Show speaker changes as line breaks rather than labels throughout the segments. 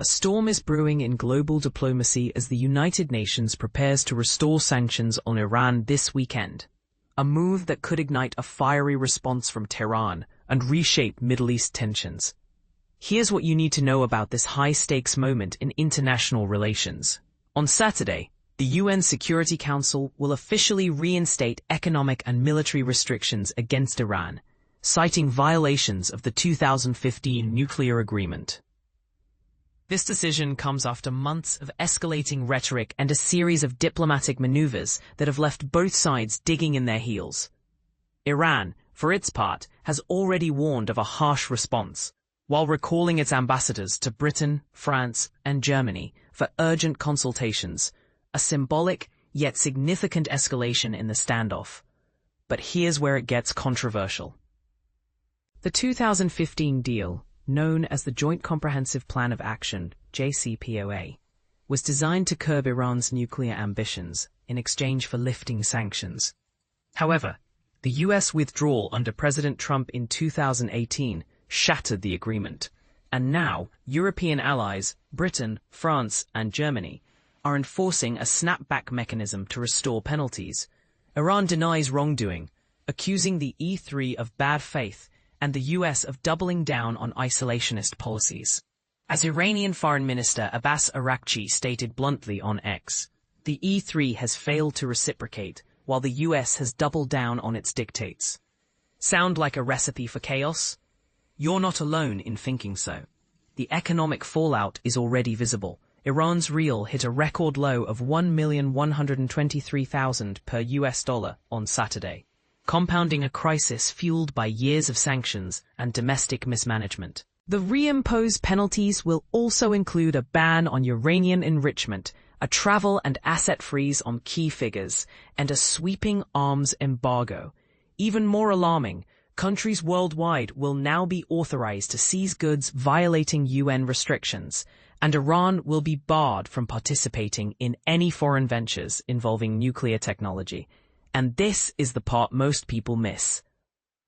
A storm is brewing in global diplomacy as the United Nations prepares to restore sanctions on Iran this weekend, a move that could ignite a fiery response from Tehran and reshape Middle East tensions. Here's what you need to know about this high-stakes moment in international relations. On Saturday, the UN Security Council will officially reinstate economic and military restrictions against Iran, citing violations of the 2015 nuclear agreement. This decision comes after months of escalating rhetoric and a series of diplomatic maneuvers that have left both sides digging in their heels. Iran, for its part, has already warned of a harsh response, while recalling its ambassadors to Britain, France, and Germany for urgent consultations, a symbolic yet significant escalation in the standoff. But here's where it gets controversial. The 2015 deal, known as the Joint Comprehensive Plan of Action, JCPOA, was designed to curb Iran's nuclear ambitions in exchange for lifting sanctions. However, the US withdrawal under President Trump in 2018 shattered the agreement, and now European allies, Britain, France, and Germany, are enforcing a snapback mechanism to restore penalties. Iran denies wrongdoing, accusing the E3 of bad faith and the US of doubling down on isolationist policies. As Iranian Foreign Minister Abbas Araghchi stated bluntly on X, the E3 has failed to reciprocate, while the US has doubled down on its dictates. Sound like a recipe for chaos? You're not alone in thinking so. The economic fallout is already visible. Iran's rial hit a record low of $1,123,000 per US dollar on Saturday, compounding a crisis fueled by years of sanctions and domestic mismanagement. The reimposed penalties will also include a ban on uranium enrichment, a travel and asset freeze on key figures, and a sweeping arms embargo. Even more alarming, countries worldwide will now be authorized to seize goods violating UN restrictions, and Iran will be barred from participating in any foreign ventures involving nuclear technology. And this is the part most people miss.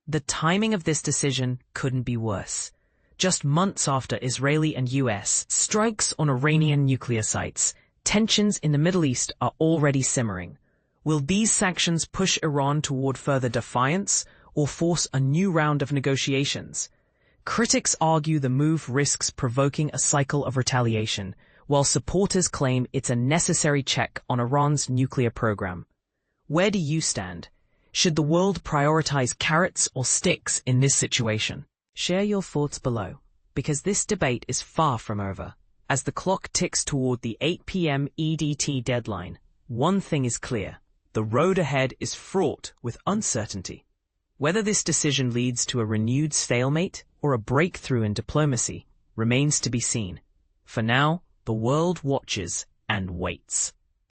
The timing of this decision couldn't be worse. Just months after Israeli and US strikes on Iranian nuclear sites, tensions in the Middle East are already simmering. Will these sanctions push Iran toward further defiance or force a new round of negotiations? Critics argue the move risks provoking a cycle of retaliation, while supporters claim it's a necessary check on Iran's nuclear program. Where do you stand? Should the world prioritize carrots or sticks in this situation? Share your thoughts below, because this debate is far from over. As the clock ticks toward the 8 p.m. EDT deadline, one thing is clear: the road ahead is fraught with uncertainty. Whether this decision leads to a renewed stalemate or a breakthrough in diplomacy remains to be seen. For now, the world watches and waits.